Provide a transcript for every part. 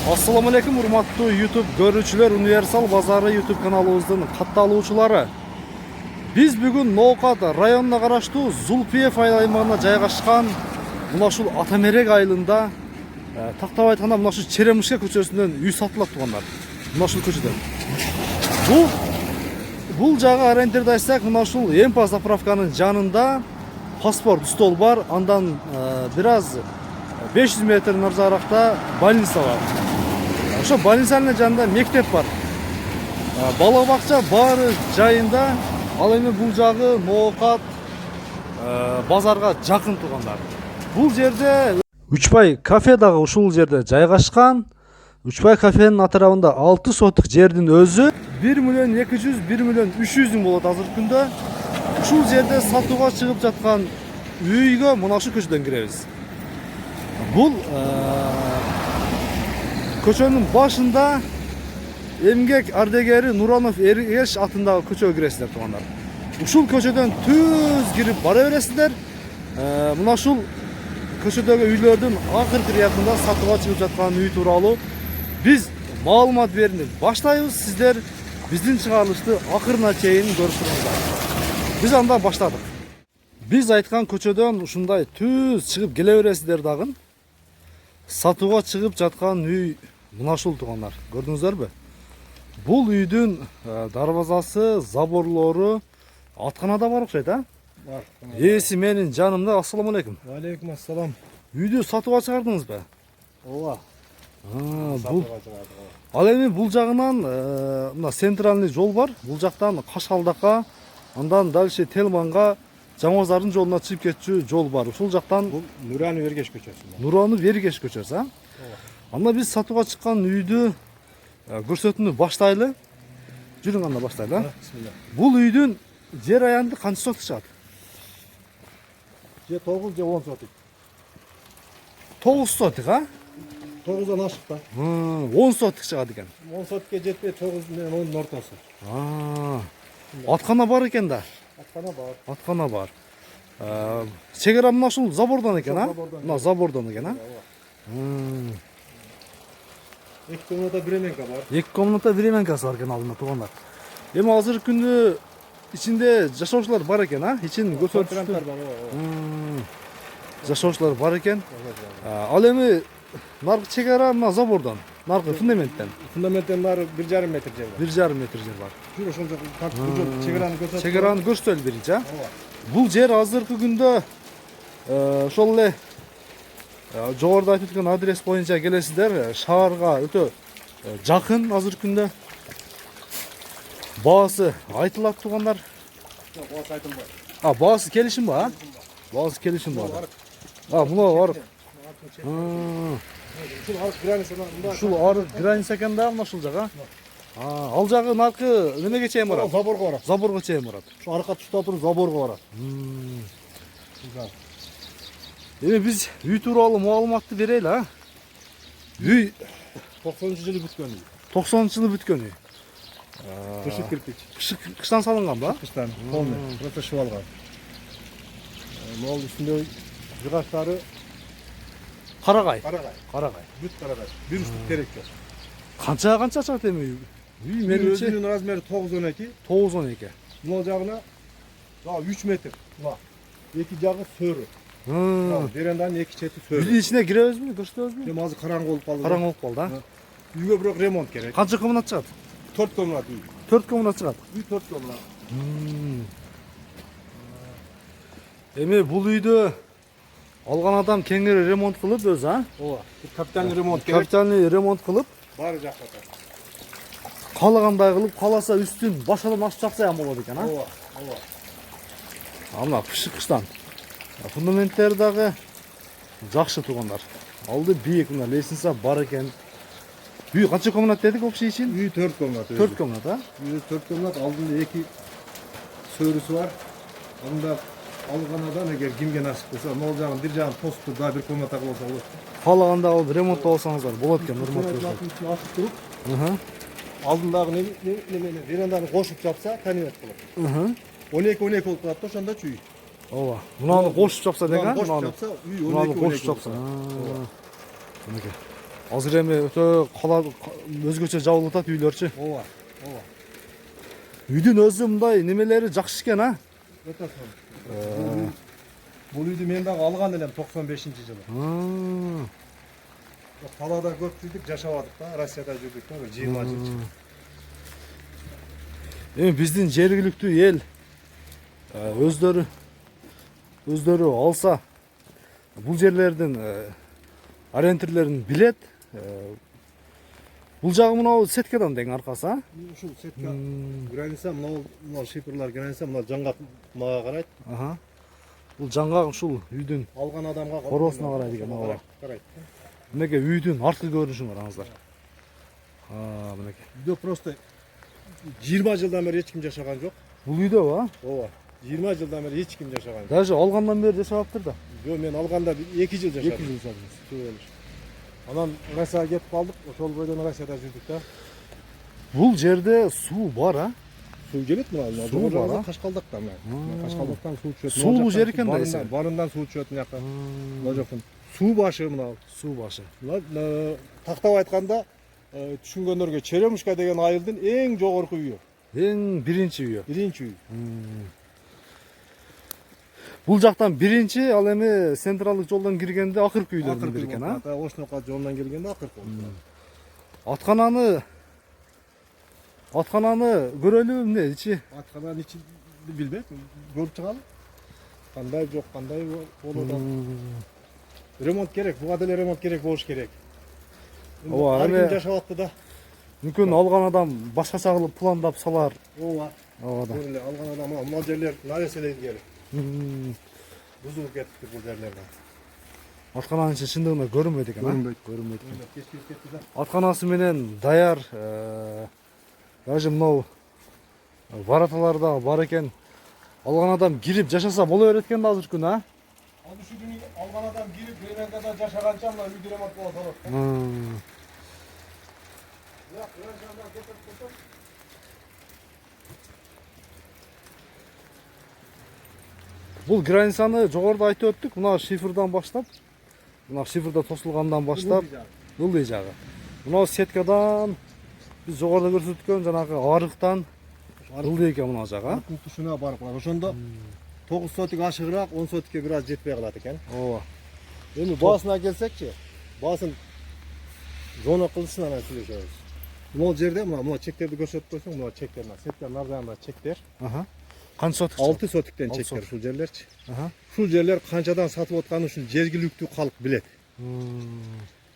Assalamu alaikum урматтуу YouTube көрүүчүлөр, Универсал базары YouTube каналыбыздын катталуучулары. Биз бүгүн Ноокат районуна караштуу Зулпиев аймагына жайгашкан мына ушул Атамерек айылында тактап айтканда мына ушул Черемишке көчөсүнөн үй сатылат тугандар. Мына ушул көчөдөн. Бул жагы ориентирди айтсак, мына ушул Эмпа заправканын жанында паспорт стол бар, андан бир аз 500 метр наржаракта больница бар. Ошо больницанын жанында мектеп бар. Бала бакча баары жайында. Ал эми бул жагы Ноокат базарга жакын тургандар. Бул жерде Үчбай кафе дагы ушул жерде жайгашкан. Үчбай кафенин атырабында 6 сотук жердин өзү 1 миллион 200, 1 миллион 300 болот азыркы күндө. Ушул жерде сатууга чыгып жаткан үйгө мына ушул көчөдөн киребиз. Бул көчөнүн башында эмгек ардегери Нуронов Эргеш атындагы көчөгө киресиздер туугандар. Ушул көчөдөн түз кирип бара бересиздер. Мына ушул көчөдөгү үйлөрдүн акыркы рядында сатууга чыгып жаткан үй тууралуу биз маалымат берүүнү баштайбыз. Сиздер биздин чыгарылышты акырына чейин көрүп туруңуздар. Биз анда баштадык. Биз айткан көчөдөн ушундай түз чыгып келе бересиздер дагы. Сатууга чыгып жаткан үй мына ушул туугандар. Көрдүңүздөрбү? Бул үйдүн дарбазасы, заборлору атканада бар окшойт, а? Бар. Ээси менин жанымда. Ассаламу алейкум. Алейкум ассалам. Үйдү сатууга чыгардыңызбы? Ооба. Ал эми бул жагынан мына центральный жол бар. Бул жактан Кашалдакка, андан дальше Телманга, Жаңозардын жолуна чыгып кетчү жол бар. Ушул жактан Бул Нураны Эргеш көчөсү. Нураны Эргеш көчөсү, а? Анда биз сатууга чыккан үйдү көрсөтүүнү баштайлы. Жүрүң анда баштайлы, а? Бисмилlah. Бул үйдүн жер аянты канча сотук чыгат? Же 9 же 10 сотук. 9 сотук, а? 9дан ашык да. 10 сотук чыгат экен. 10 сотукка жетпей 9 менен 10дун ортосу. Аткана бар экен да. Аткана бар. Аткана бар. Чегара мына ушул забордон экен, а? Забордон. Мына забордон экен, а? Эки комната бременка бар. 2 комната временкасы бар экен алдында туугандар. Эми азыркы күндө ичинде жашоочулар бар экен, а? Ичин көрсөтүштү. бар, ооба. Жашоочулар бар экен. Ал эми наркы чегара мына забордон, наркы фундаменттен Фундаменттен нары 1,5 метр жер бар. 1,5 метр жер бар. Жүр ошол жак тартып бул жол чегараны көрсөтүп. Чегараны көрсөтөлү биринчи, а? Ооба. Бул жер азыркы күндө ошол эле жогоруда айтып өткөн адрес боюнча келесиздер. Шаарга өтө жакын азыркы күндө. Баасы айтылат туугандар. Жок, баасы айтылбайт. Баасы келишим бар, а? Баасы келишим бар. Мына бар. Ушул арк границадан мында. Ушул арык граница экен да, мына ушул жага. Ал жагы наркы немеге чейин барат? Заборго барат. Заборго чейин барат. Шу арка тушта туруп заборго барат. Эми биз үй тууралуу маалыматты берели, а? Үй 90-жылы бүткөн үй. 90-жылы бүткөн үй. Кышык кирпич. Кыштан салынган ба? Кыштан полный. Просто шып алган. Мол үстүндө жыгачтары Карагай. карагай. Бүт карагай. Бир үстүк керекке. Канча чыгат эми үй? Үй менимче Өзүнүн размери 9-12. 9-12. Мына жагына 3 метр. Мына. Эки жагы сөрү. Веранданын эки чети сөрү. Үйдүн ичине киребизби, көрсөтөбүзбү? Эми азыр караңгы болуп калды. Караңгы болуп калды, а? Үйгө бирок ремонт керек. Канча комнат чыгат? 4 комнат үй. 4 комнат чыгат. Үй 4 комнат. Эми бул үйдө алган адам кеңири ремонт кылып өзү, а? Ооба. Капитальный ремонт керек. Капитальный ремонт кылып, Баары жакта. каалагандай кылып, кааласа үстүн башадан ачып чапса ham болот экен, а? Ооба. Мына кыштан. Фундаменттери дагы жакшы туугандар. Алды бийик, мына лестница бар экен. Үй канча комнат дедик общий ичин? Үй 4 комнат. 4 комнат, а? Үй 4 комнат, алдында 2 сөрүсү бар. Анда алганадан эгер кимге насип болсо, могул жагын бир жагын тосуп туруп, бир комната кылып алса болот. Каалаганда алып ремонттоп алсаңыздар болот экен, урматтуу. Ачып туруп, алдындагы немени веранданы кошуп жапса, канивет кылып. 12-12 болуп калат да, ошондочу үй. Ооба. Мунаны кошуп жапса деген, Кошуп жапса, үй мунаны 12-12 кошуп болуп жапса. калат. Мынакей. Азыр эми өтө өзгөчө жабылып атат үйлөрчү. Ооба. Ооба. Үйдүн өзү мындай немелери жакшы экен, а? Өтө сонун. Бул үйдү мен дагы алган элем 95-жылы. Талада көп жүрдүк, жашабадык да, Россияда жүрдүк да, 20 жыл. Эми биздин жергиликтүү эл өздөрү алса бул жерлердин ориентирлерин билет. Бул жагы мынау сеткадан дең аркасы, а? Ушул сетка граница, мынау шифрлар граница, мынау жаңгак мага карайт. Аха. Бул жаңгак ушул үйдүн Алган адамга короосуна карайт экен, ооба. Карайт. Мынеке үйдүн арткы көрүнүшүн караңыздар. Мынеке. Үйдө просто 20 жылдан бери эч ким жашаган жок. Бул үйдө, а? Ооба. 20 жылдан бери эч ким жашаган жок. Даже алгандан бери жашаптыр да. Жок, мен алганда 2 жыл жашадым. 2 жыл жашадыңыз. Анан Россияга кетип калдык, ошол бойдон Россияда жүрдүк да. Бул жерде суу бар, а? Суу келет мына. Суу бар, а? Кашкалдакта мына. Кашкалдактан суу түшөт. Сулуу жер экен да эсе. Барындан суу түшөт мына жака. Мына жактан. Суу башы мына. Суу башы. Мына тактап айтканда түшүнгөндөргө Черемушка деген айылдын эң жогорку үйү. Эң биринчи үйү. Биринчи үй. Бул жактан биринчи, ал эми централдык жолдон киргенде акыркы үйлөрдүн бири экен, а? Ошнокка жолдон келгенде акыркы. Аткананы көрөлүбү эмне ичи? Аткананын ичи билбейм, көрүп чыгалы. Кандай жок, кандай болот. Ремонт керек, буга деле ремонт керек болуш керек. Ооба, эми жашап атты да. Мүмкүн алган адам башкача кылып пландап салар. Ооба. Ооба да. Алган адам мына жерлер нарезелер керек. Бузулуп кетти бул жерлерде. Аткананын ичи чындыгында көрүнбөйт экен, а? Көрүнбөйт экен. Кечирип кетти да. Атканасы менен даяр даже мынау вороталар да бар экен. Алган адам кирип жашаса боло берет экен да азыркы күнү, а? Ал ушул күнү алган адам кирип беренкада жашаганча мына үйдү ремонт боло салат. Бул границаны жогоруда айтып өттүк. Мына шифрдан баштап, мына шифрда тосулгандан баштап ылдый жагы. Мына сеткадан биз жогоруда көрсөткөн жанагы арыктан ылдый экен мына жагы. Тушуна барып калат. Ошондо 9 сотик ашыгыраак, 10 сотикке бир аз жетпей калат экен. Ооба. Эми баасына келсекчи, баасын зона кылышын анан сүйлөшөбүз. Могул жерде мына чектерди көрсөтүп койсоң, мына чектер, мына сетканын ар жагында чектер. Аха. Канча сотик? 6 сотиктен 6 чектер ушул жерлерчи. Аха. Ушул жерлер канчадан сатылып атканын ушул жергиликтүү калк билет.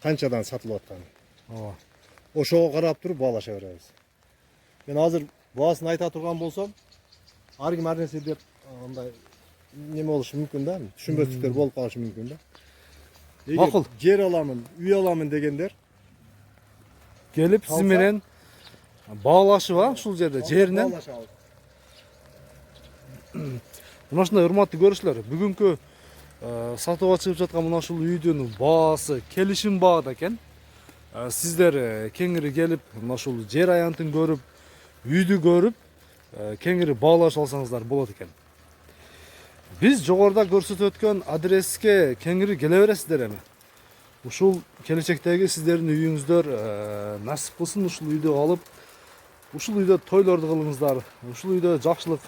Канчадан сатылып атканын. Ооба. Ошого карап туруп баалаша беребиз. Мен азыр баасын айта турган болсом, ар ким ар нерсе деп андай неме болушу мүмкүн да, түшүнбөстүктөр болуп калышы мүмкүн да. Макул. Жер аламын, үй аламын дегендер Келип сиз менен баалашып, а, ушул жерде жеринен. Мына ушундай урматтуу көрүүчүлөр, бүгүнкү сатууга чыгып жаткан мына ушул үйдүн баасы келишим баада экен. Сиздер кеңири келип, мына ушул жер аянтын көрүп, үйдү көрүп, кеңири баалашып алсаңыздар болот экен. Биз жогоруда көрсөтүп өткөн адреске кеңири келе бересиздер эми. Ушул келечектеги сиздердин үйүңүздөр насип кылсын, ушул үйдү алып, ушул үйдө тойлорду кылыңыздар, ушул үйдө жакшылык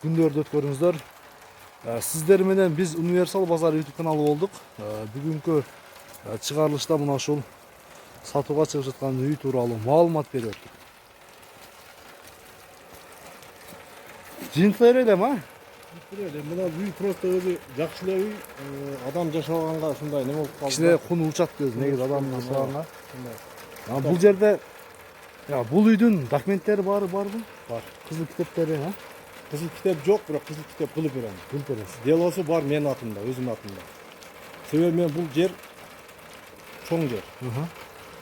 күндөрдү өткөрүңүздөр. Сиздер менен биз Универсал Базар YouTube каналы болдук. Бүгүнкү чыгарылышта мына ушул сатууга чыгып жаткан үй тууралуу маалымат берип өттүк. Жыйынтык элем, а? Мына үй просто өзү жакшы эле үй, адам жашаганга ушундай неме болуп калды. Кичине кун учат көз негизи адам жашаганга. Бул жерде бул үйдүн документтери барбы? Бар. Кызыл китептери, а? Кызыл китеп жок, бирок кызыл китеп кылып берем. Кылып бересиз. Делосу бар менин атымда, өзүмдүн атымда. Себеби мен бул жер чоң жер.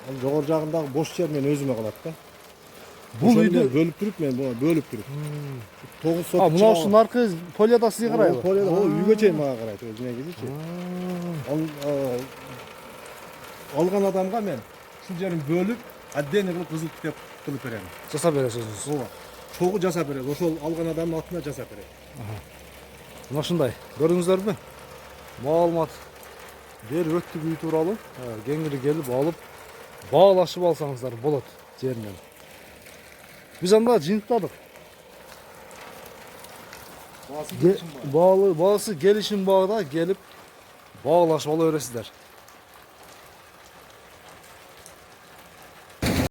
Ал жогору жагындагы бош жер мен өзүмө калат да. Бул үйдү бөлүп туруп мен бөлүп туруп. 9 сот. Мына ушунун аркы полияда сизге карайбы? Полияда, үйгө чейин мага карайт өзү негизичи. Алган адамга мен ушул жерин бөлүп, отдельный кылып кызыл китеп кылып берем. Жасап бересиз. Ооба. Чогуу жасап берет. Ошол алган адамдын атына жасап берет. Мына ушундай. Көрдүңүздөрбү? Маалымат берип өттүк үй тууралуу. Кеңири келип алып, bağlaşıp alsanızlar bolot жеринен. Biz anda жыйынтпадыk. Bağısı gelişim bağda gelip bağlaşıp ala öresizler.